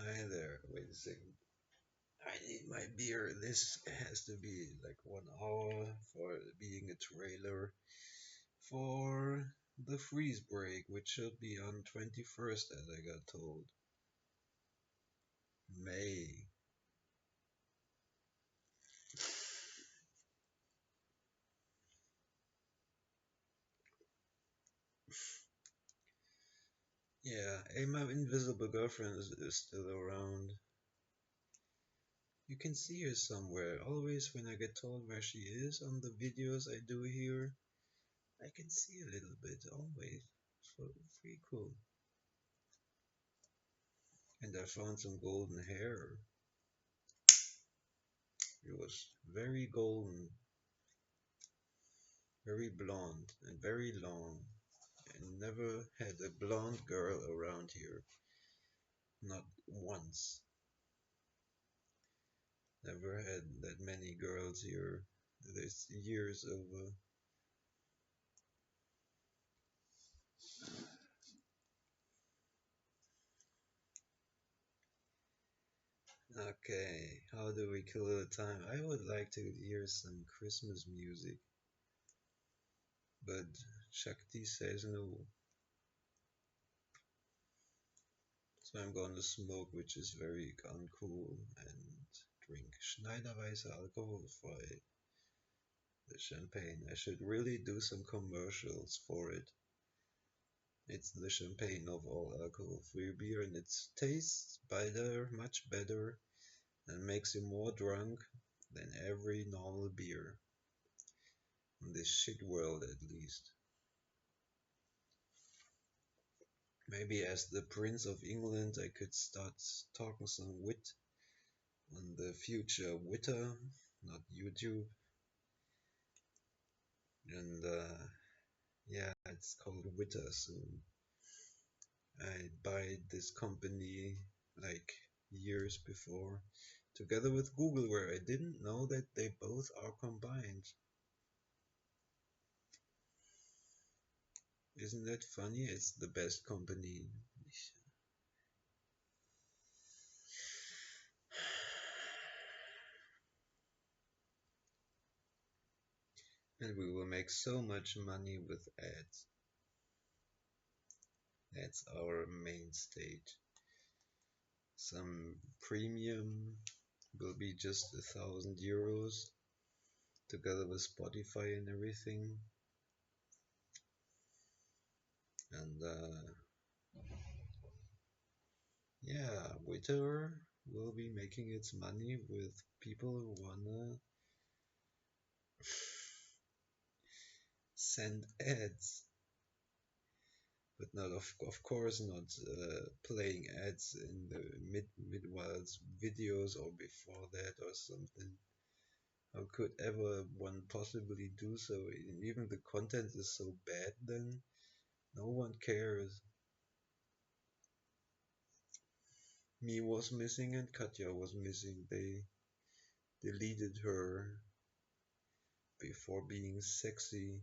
Hi there, wait a second. I need my beer. This has to be like 1 hour for being a trailer for the freeze break, which should be on 21st, as I got told. May. Yeah, hey, my invisible girlfriend is still around. You can see her somewhere. Always when I get told where she is on the videos I do here, I can see a little bit, always. So, pretty cool. And I found some golden hair. It was very golden, very blonde, and very long. And never had a blonde girl around here. Not once. Never had that many girls here. This years over. Okay, how do we kill the time? I would like to hear some Christmas music, but Shakti says no. So I'm going to smoke, which is very uncool, and drink Schneiderweise alcoholfrei, the champagne. I should really do some commercials for it. It's the champagne of all alcohol-free beer, and it tastes better, much better, and makes you more drunk than every normal beer. In this shit world, at least. Maybe as the Prince of England, I could start talking some wit on the future Witter, not YouTube. And yeah, it's called Witter soon. I buy this company like years before, together with Google, where I didn't know that they both are combined. Isn't that funny? It's the best company. And we will make so much money with ads. That's our main stage. Some premium will be just 1,000 euros together with Spotify and everything. And yeah, Twitter will be making its money with people who wanna send ads, but not of course not playing ads in the midwhiles videos or before that or something. How could ever one possibly do so? Even the content is so bad then no one cares. Me was missing and Katja was missing. They deleted her before being sexy.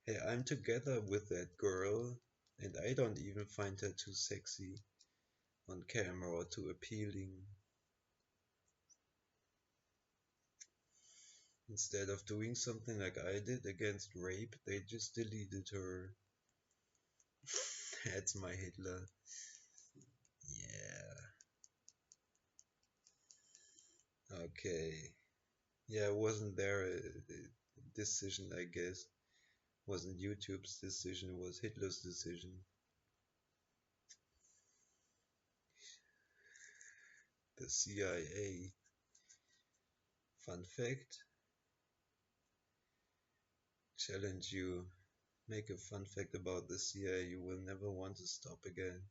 Hey, I'm together with that girl, and I don't even find her too sexy on camera or too appealing. Instead of doing something like I did against rape, they just deleted her. That's my Hitler. Yeah. Okay. Yeah, it wasn't their decision, I guess. Wasn't YouTube's decision, it was Hitler's decision. The CIA. Fun fact, challenge you. Make a fun fact about the CIA you will never want to stop again.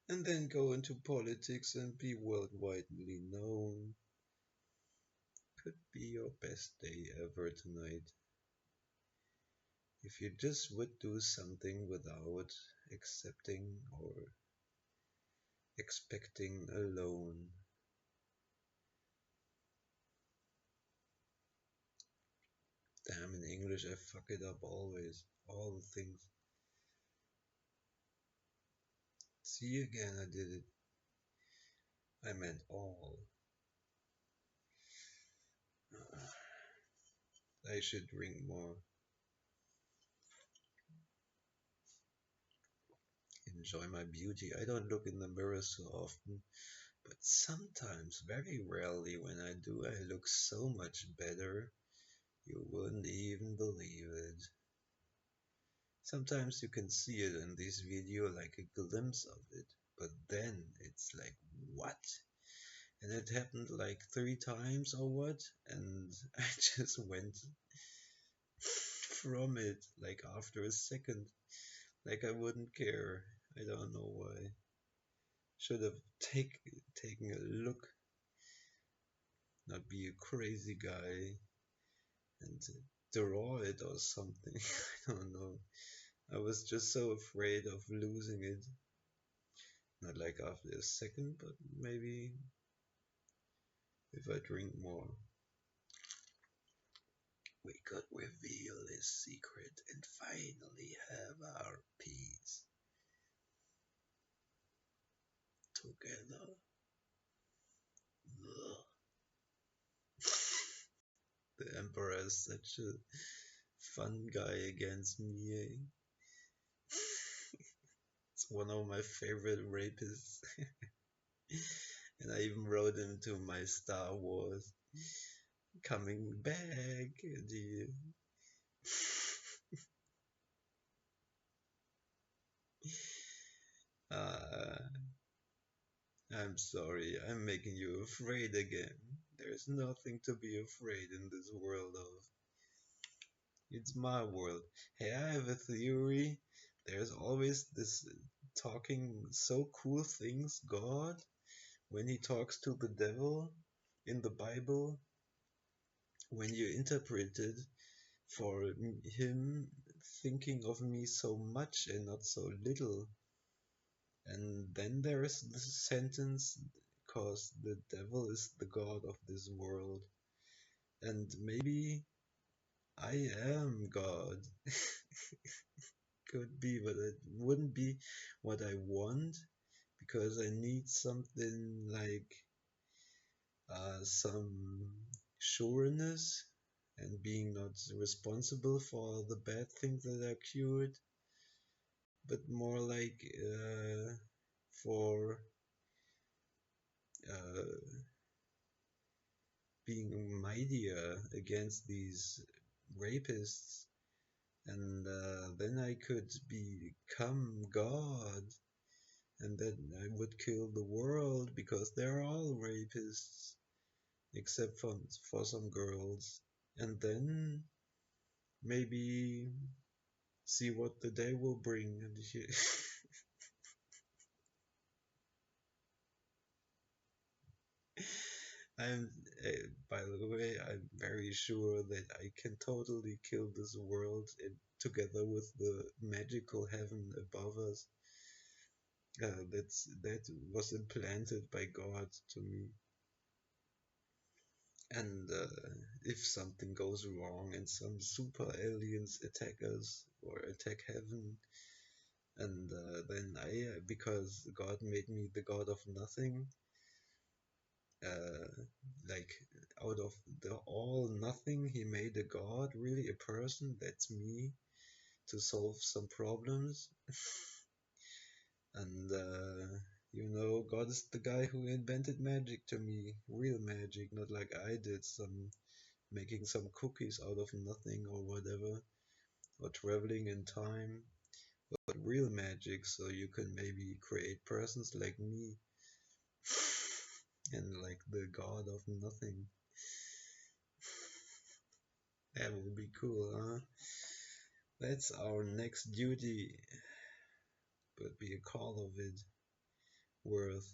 And then go into politics and be worldwidely known. Could be your best day ever tonight. If you just would do something without accepting or expecting a loan. Damn, in English I fuck it up always. All the things. See again, I did it. I meant all. I should drink more. Enjoy my beauty. I don't look in the mirror so often, but sometimes, very rarely when I do, I look so much better. You wouldn't even believe it. Sometimes you can see it in this video, like a glimpse of it, but then it's like, what? And it happened like 3 times or what? And I just went from it, like after a second, like I wouldn't care. I don't know why. Should have taken a look, not be a crazy guy, and draw it or something. I don't know. I was just so afraid of losing it. Not like after a second, but maybe if I drink more. We could reveal his secret and finally have our peace together. Ugh. The Emperor is such a fun guy against me. Eh? It's one of my favorite rapists. And I even wrote him to my Star Wars coming back. The uh, I'm sorry, I'm making you afraid again. There's nothing to be afraid in this world of. It's my world. Hey, I have a theory. There's always this talking so cool things, God, when he talks to the devil in the Bible, when you interpret it for him thinking of me so much and not so little. And then there is the sentence, because the devil is the god of this world. And maybe I am God. Could be, but it wouldn't be what I want because I need something like some sureness and being not responsible for the bad things that are cured, but more like for uh, being mightier against these rapists, and then I could become God, and then I would kill the world because they're all rapists, except for some girls, and then maybe see what the day will bring. I'm, by the way, I'm very sure that I can totally kill this world together with the magical heaven above us. That was implanted by God to me. And if something goes wrong and some super aliens attack us or attack heaven, and then because God made me the God of nothing, uh, like out of the all nothing, He made a God, really a person. That's me to solve some problems. And God is the guy who invented magic to me, real magic, not like I did some making some cookies out of nothing or whatever, or traveling in time, but real magic, so you can maybe create persons like me and like the god of nothing. That would be cool, huh? That's our next duty, but be a call of it worth.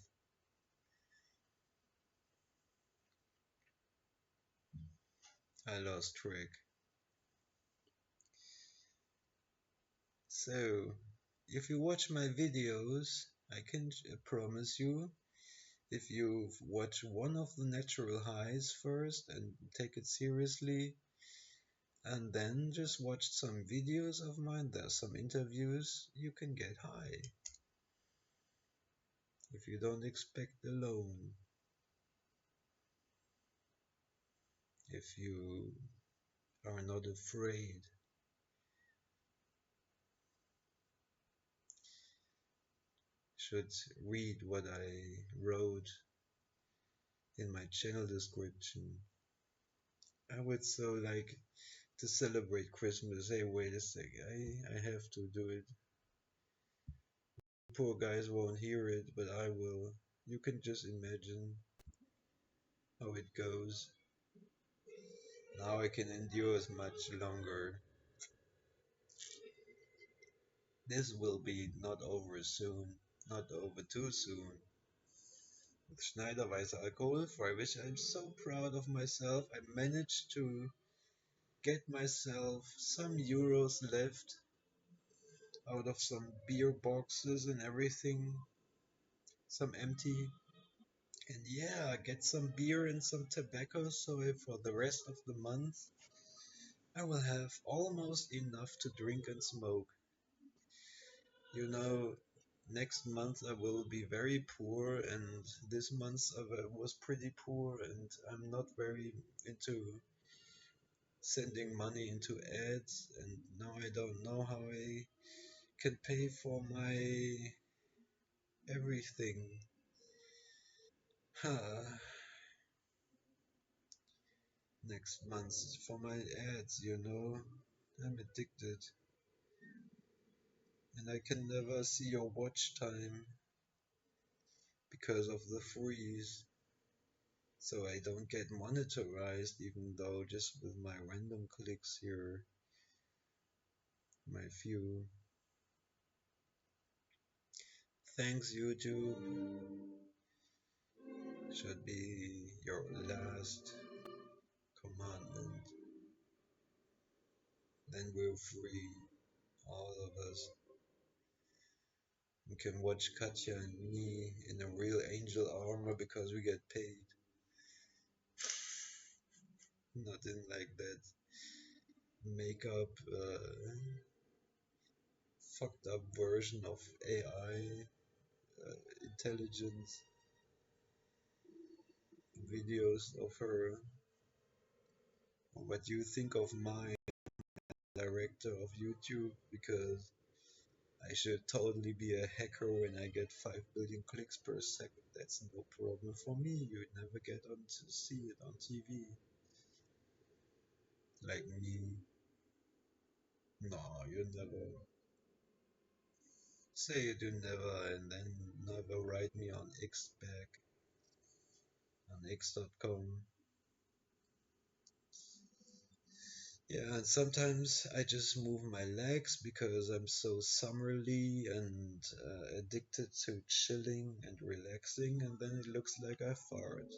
I lost track. So, if you watch my videos, I can promise you, if you watch one of the natural highs first and take it seriously, and then just watch some videos of mine, there's some interviews, you can get high. if you don't expect alone, if you are not afraid, should read what I wrote in my channel description. I would so like to celebrate Christmas. Hey, wait a sec, I have to do it. Poor guys won't hear it, but I will. You can just imagine how it goes. Now I can endure as much longer. This will be not over soon, not over too soon. With Schneiderweiser alcohol, for which I'm so proud of myself, I managed to get myself some euros left out of some beer boxes and everything, some empty. And yeah, get some beer and some tobacco so for the rest of the month I will have almost enough to drink and smoke. You know, next month I will be very poor, and this month I was pretty poor, and I'm not very into sending money into ads, and now I don't know how I can pay for my everything. Next month for my ads, I'm addicted, and I can never see your watch time because of the freeze. So I don't get monetized, even though just with my random clicks here, my few. Thanks, YouTube. Should be your last commandment. Then we're free, all of us. We can watch Katya and me in a real angel armor because we get paid. Nothing like that makeup, fucked up version of AI intelligence videos of her. What do you think of my director of YouTube? Because I should totally be a hacker when I get 5 billion clicks per second. That's no problem for me. You'd never get on to see it on TV. Like me. No, you never. Say you do never and then never write me on X back on x.com. Yeah, and sometimes I just move my legs because I'm so summerly and addicted to chilling and relaxing, and then it looks like I fart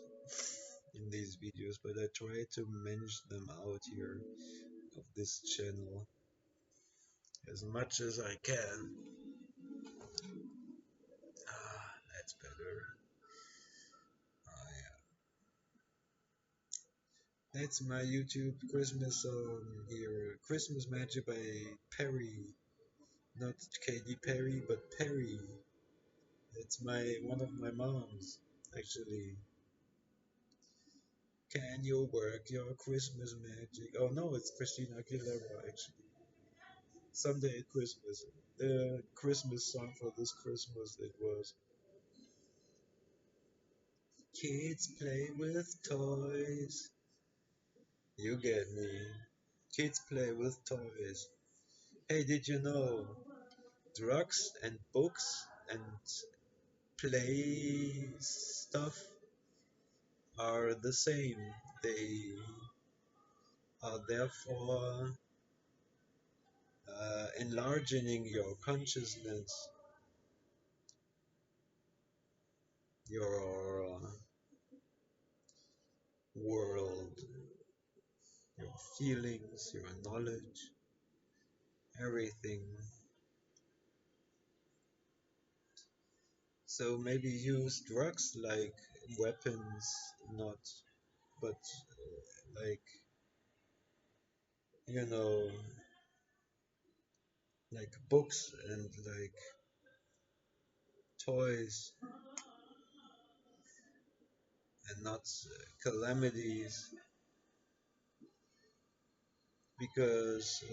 in these videos, but I try to manage them out here of this channel as much as I can. That's better. Yeah. That's my YouTube Christmas song here. Christmas Magic by Perry. Not Katy Perry, but Perry. It's one of my moms, actually. Can you work your Christmas magic? Oh no, it's Christina Aguilera, actually. Someday at Christmas. The Christmas song for this Christmas it was Kids play with toys. You get me. Kids play with toys. Hey, did you know drugs and books and play stuff are the same? They are therefore enlarging your consciousness, your world, your feelings, your knowledge, everything. So maybe use drugs like weapons, not, but like, you know, like books and like toys. and not calamities, because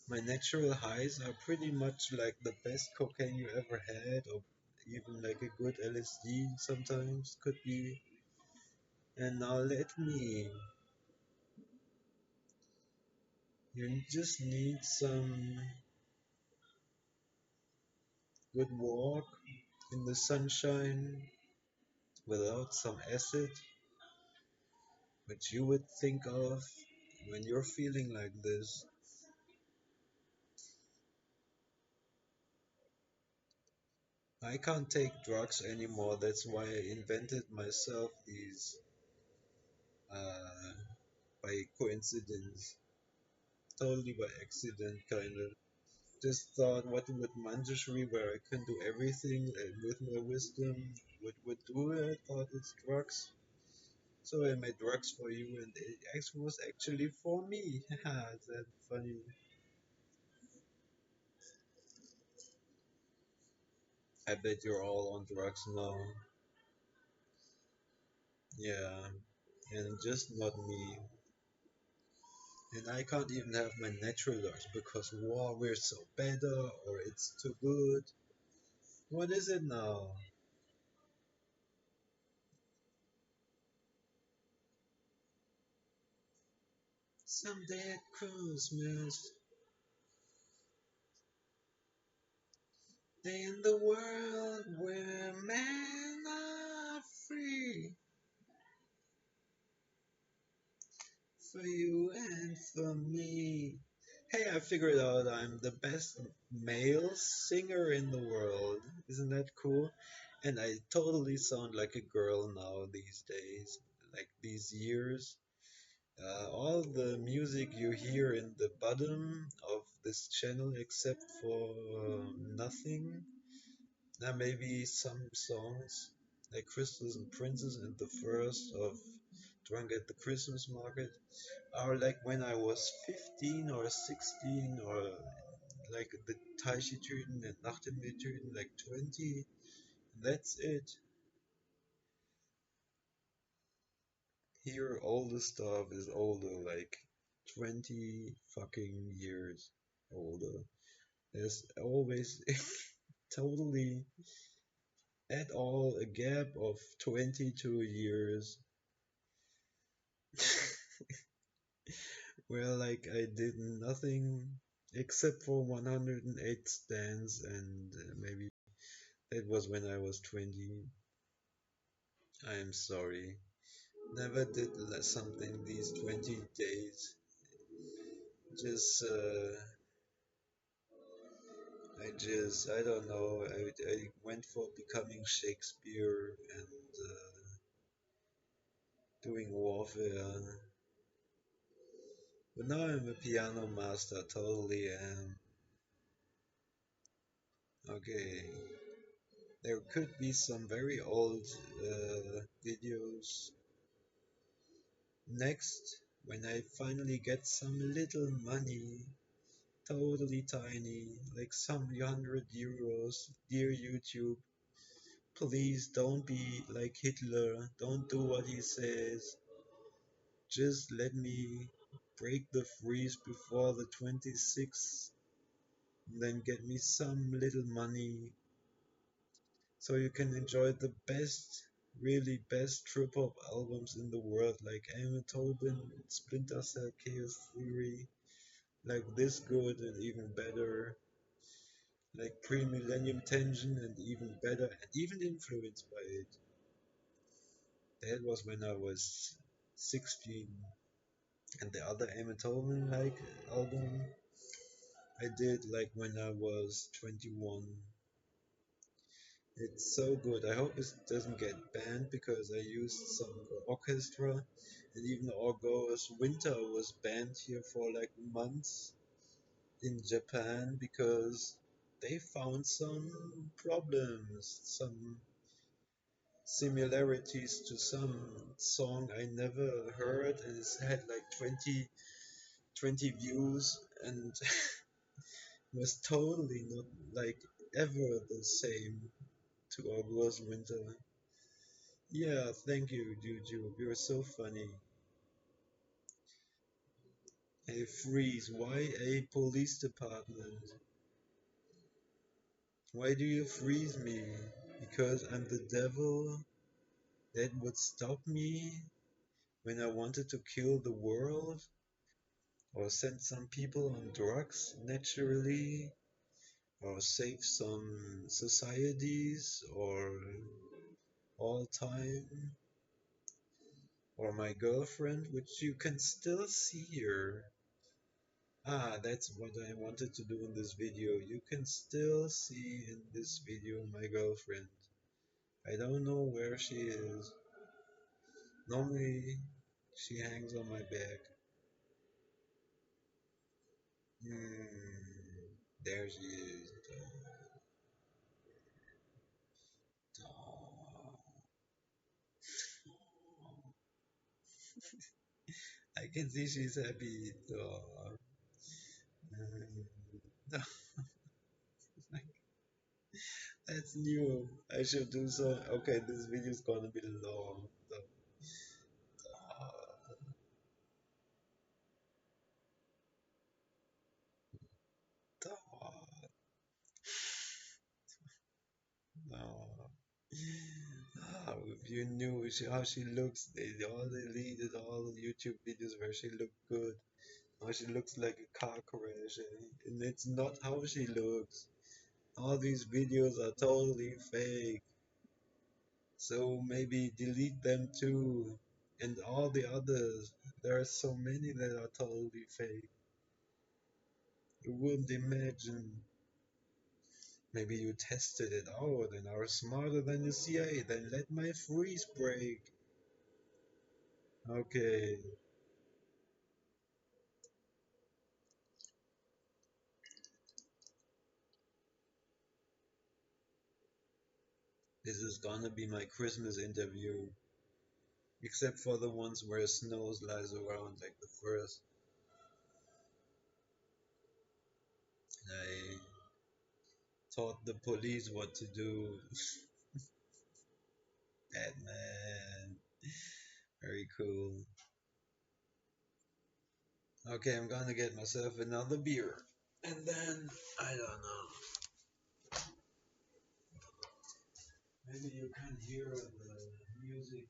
my natural highs are pretty much like the best cocaine you ever had, or even like a good LSD sometimes could be. And now let me. You just need some good walk in the sunshine without some acid, which you would think of when you're feeling like this. I can't take drugs anymore. That's why I invented myself these uh, by coincidence, totally by accident, kind of. Just thought, what would Manjushri, where I can do everything with my wisdom, would do it. I thought it's drugs. So I made drugs for you, and was actually for me. Haha, is that funny? I bet you're all on drugs now. Yeah, and just not me. And I can't even have my natural drugs because wow, we're so better or it's too good. What is it now? Someday at Christmas, day in the world where men are free. For you and for me. Hey, I figured out I'm the best male singer in the world. Isn't that cool? And I totally sound like a girl now these days, like these years. All the music you hear in the bottom of this channel, except for nothing, now maybe some songs like Crystals and Princes and the first of Drunk at the Christmas Market, or like when I was 15 or 16, or like the Taishi-Tüten and Nachtelmehl-Tüten, like 20. That's it. Here, all the stuff is older, like 20 fucking years older. There's always totally at all a gap of 22 years where like I did nothing except for 108 stands, and maybe that was when I was 20. I'm sorry. Never did something these 20 days. Just, I don't know. I went for becoming Shakespeare and doing warfare. But now I'm a piano master, totally am. Okay. There could be some very old videos next when I finally get some little money. Totally tiny, like some €100. Dear YouTube, please don't be like Hitler. Don't do what he says. Just let me break the freeze before the 26th, and then get me some little money so you can enjoy the best, really best trip hop albums in the world, like Amon Tobin, Splinter Cell, Chaos Theory, like This Good and even better, like Pre-Millennium Tension and even better, and even influenced by it. That was when I was 16. And the other Amon Tobin like album I did like when I was 21. It's so good. I hope it doesn't get banned because I used some orchestra, and even Orgo's Winter was banned here for like months in Japan because they found some problems, some similarities to some song I never heard, and it's had like 20 views, and was totally not like ever the same to Orgo's Winter. Yeah, thank you, Juju. You're so funny. Hey, freeze. Why a police department? Why do you freeze me? Because I'm the devil that would stop me when I wanted to kill the world? Or send some people on drugs naturally? Or save some societies? Or all time? Or my girlfriend, which you can still see here. Ah, that's what I wanted to do in this video. You can still see in this video my girlfriend. I don't know where she is. Normally, she hangs on my back. There she is. I can see she's happy. That's new. I should do so. Okay, this video is gonna be long. No. If you knew how she looks, they all deleted all the YouTube videos where she looked good. Now she looks like a car crash, and it's not how she looks. All these videos are totally fake. So maybe delete them too. And all the others. There are so many that are totally fake. You wouldn't imagine. Maybe you tested it out and are smarter than the CIA. Then let my freeze break. Okay. This is gonna be my Christmas interview. Except for the ones where snow lies around, like the first. I taught the police what to do. Batman. Very cool. Okay, I'm gonna get myself another beer. And then, I don't know. Maybe you can hear the music.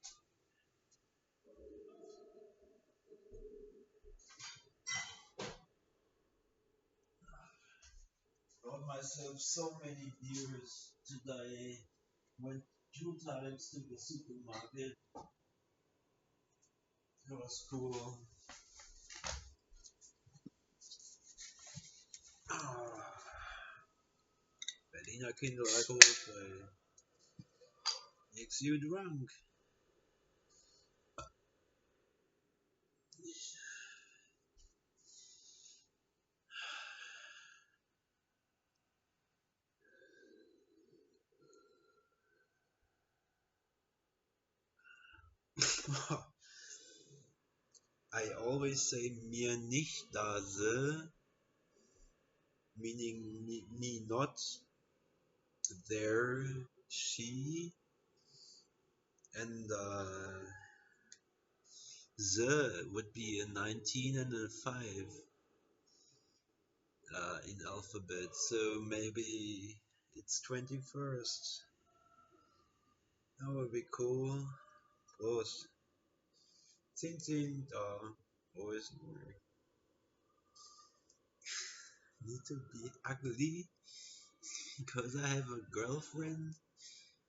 Brought myself so many beers today. Went 2 times to the supermarket. It was cool. Ah, Berliner Kinderalkoholfrei makes you drunk. I always say mir nicht dase, meaning me not there, she, and the would be a 19 and a 5 in alphabet, so maybe it's 21st. That would be cool. Prost. Zing, da. Always need to be ugly because I have a girlfriend.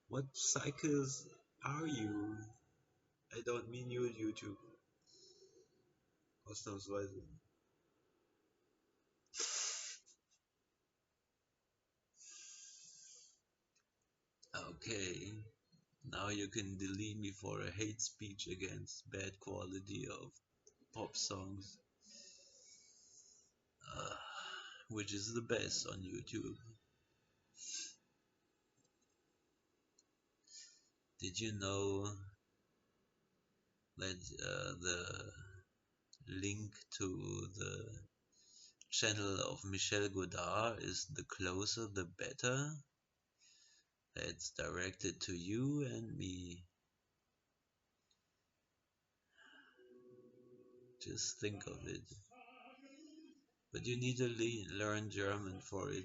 What cycles are you? I don't mean you, YouTube. Ausnahmsweise. Okay, now you can delete me for a hate speech against bad quality of pop songs, uh, which is the best on YouTube. Did you know that the link to the channel of Michel Godard is "The Closer the Better"? That's directed to you and me. Just think of it. But you need to learn German for it,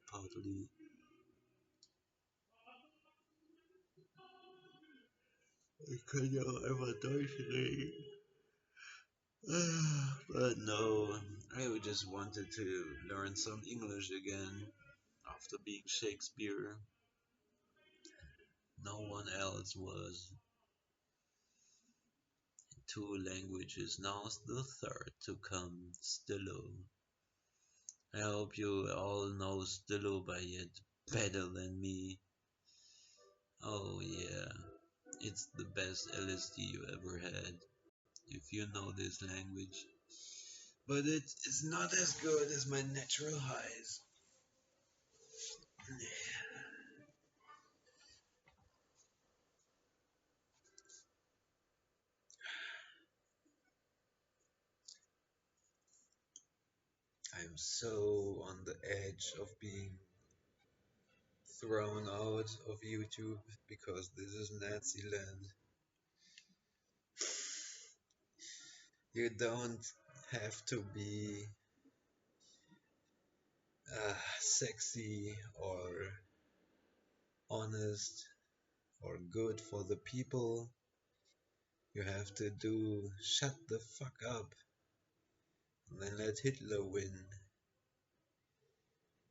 partly. Ich kann ja auch einfach Deutsch reden. But no, I just wanted to learn some English again after being Shakespeare. No one else was. Two languages, now the third to come, Stillo. I hope you all know Stillo by yet better than me. Oh yeah, it's the best LSD you ever had, if you know this language. But it is not as good as my natural highs. I'm so on the edge of being thrown out of YouTube because this is Nazi land. You don't have to be sexy or honest or good for the people. You have to do shut the fuck up and then let Hitler win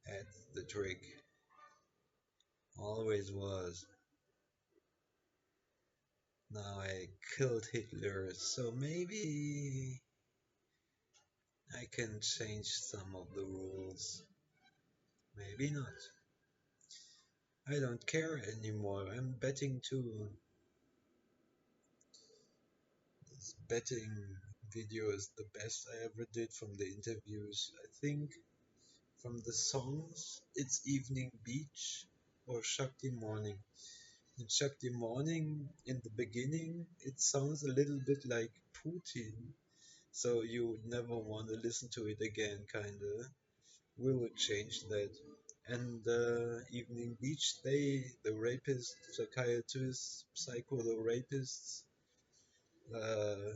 at the trick. Always was. Now I killed Hitler, so maybe I can change some of the rules. Maybe not. I don't care anymore. I'm betting too. This betting video is the best I ever did from the interviews. I think from the songs, it's Evening Beach or Shakti Morning. In Shakti Morning, in the beginning, it sounds a little bit like Putin, so you would never want to listen to it again, kinda. We would change that. And Evening Beach, the rapists, psychiatrists, psycho rapists, uh,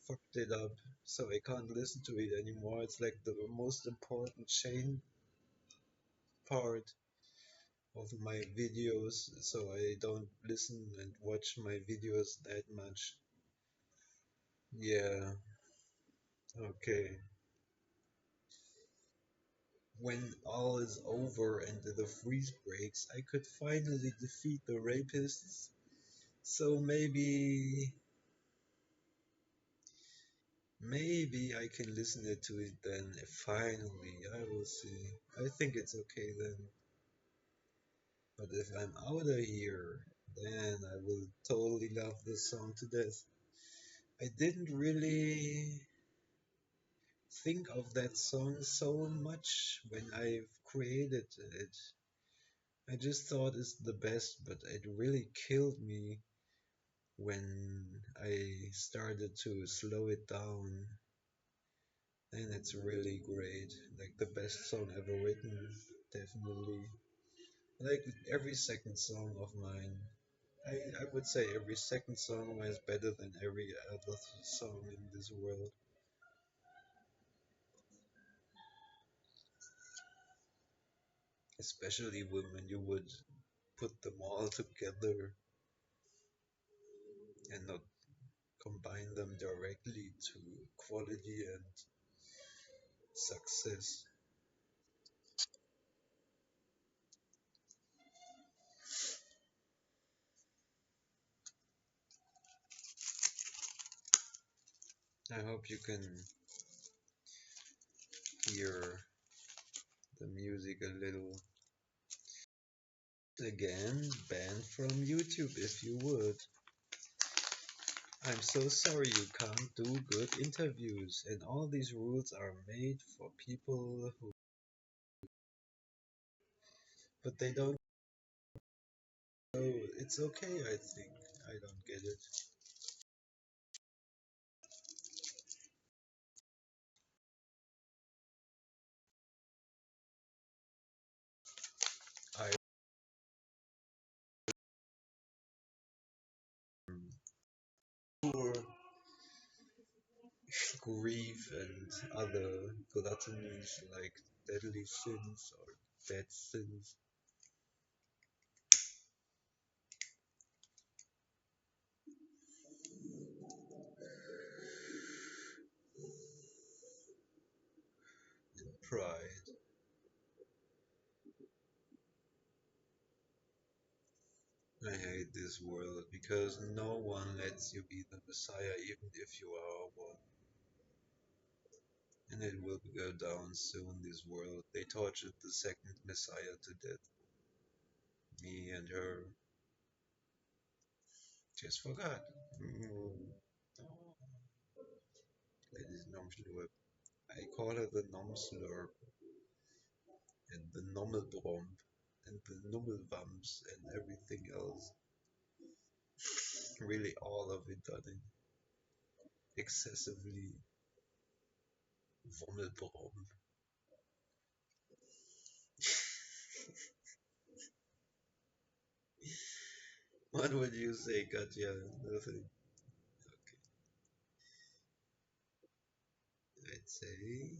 fucked it up, so I can't listen to it anymore. It's like the most important chain part of my videos, so I don't listen and watch my videos that much. Yeah, okay. When all is over and the freeze breaks, I could finally defeat the rapists. So maybe I can listen to it then. Finally, I will see. I think it's okay then. But if I'm out of here, then I will totally love this song to death. I didn't really think of that song so much when I created it. I just thought it's the best, but it really killed me when I started to slow it down. Then it's really great. Like the best song ever written, definitely. Like every second song of mine. I would say every second song was better than every other song in this world. Especially when you would put them all together and not combine them directly to quality and success. I hope you can hear the music a little. Again, banned from YouTube if you would. I'm so sorry you can't do good interviews, and all these rules are made for people who. But they don't know. It's okay, I think. I don't get it. I'm sure grief and other gluttonies like deadly sins or dead sins. Pride. I hate this world because no one lets you be the Messiah even if you are one. And it will go down soon, this world. They tortured the second Messiah to death. Me and her just forgot. Mm. Ladies Nomslurp. I call her the Nomslurp and the Nommelbromp and the Nummelwams and everything else. Really all of it done excessively Wommelbromp. What would you say, Katja? Nothing. Okay. I'd say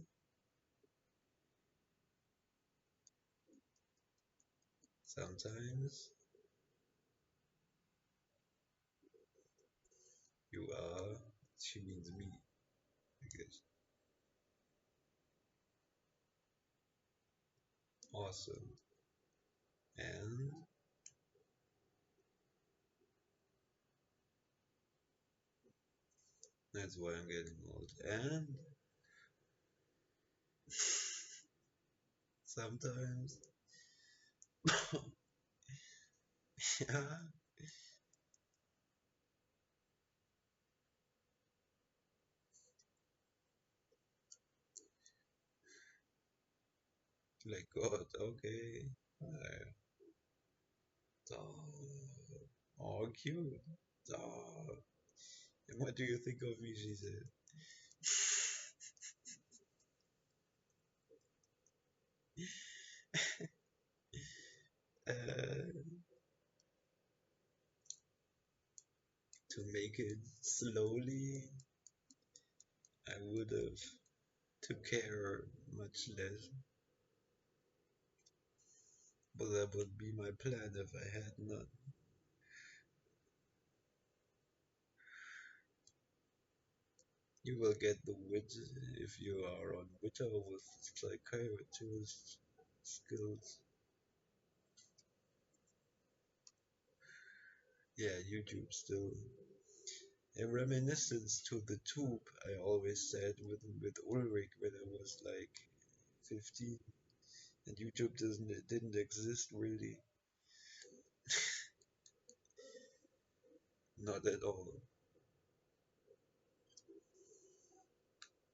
sometimes you are, she means me, I guess. Awesome. And that's why I'm getting old. And sometimes, yeah, like God, okay. Uh, oh, cute. Uh, and what do you think of me? She said. Uh, to make it slowly, I would have took care much less, but that would be my plan if I had none. You will get the witch if you are on Witcher with psychiatrist skills. Yeah, YouTube still. A reminiscence to the tube I always said with Ulrich when I was like 15 and YouTube didn't exist really. Not at all.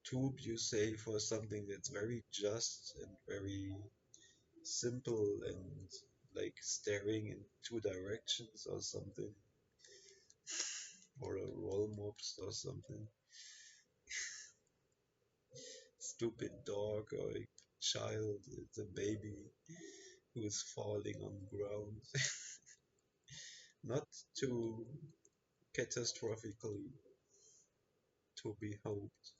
Tube you say for something that's very just and very simple and like staring in two directions or something, or a roll mops or something. Stupid dog or a child, it's a baby who is falling on the ground. Not too catastrophically to be hoped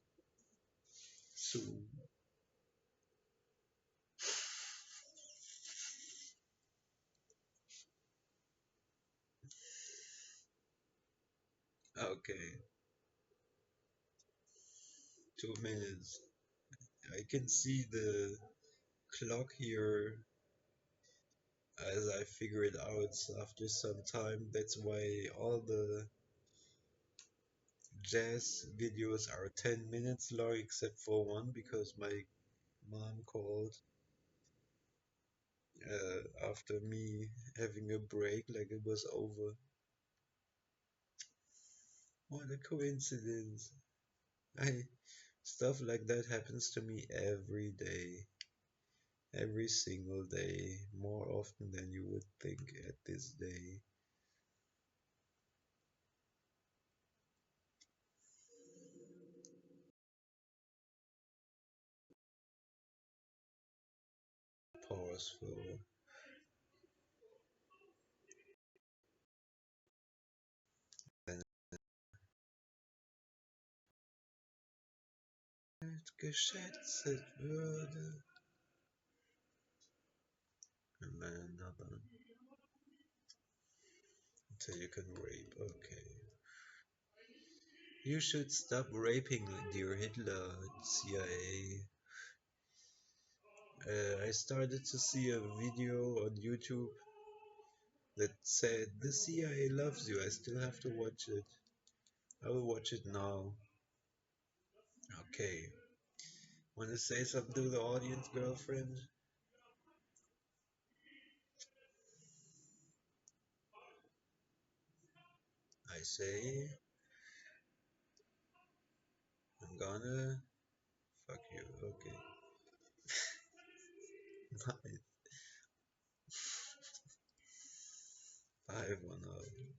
soon. Okay, 2 minutes. I can see the clock here as I figure it out after some time. That's why all the jazz videos are 10 minutes long except for one because my mom called after me having a break like it was over. What a coincidence. I Stuff like that happens to me every day, every single day, more often than you would think at this day. Powerful. geschätzt würde. And then another. Until you can rape, okay. You should stop raping, dear Hitler, CIA. I started to see a video on YouTube that said, the CIA loves you, I still have to watch it. I will watch it now. Okay. Want to say something to the audience, girlfriend? I say, I'm gonna fuck you. Okay. Nice. 5-1.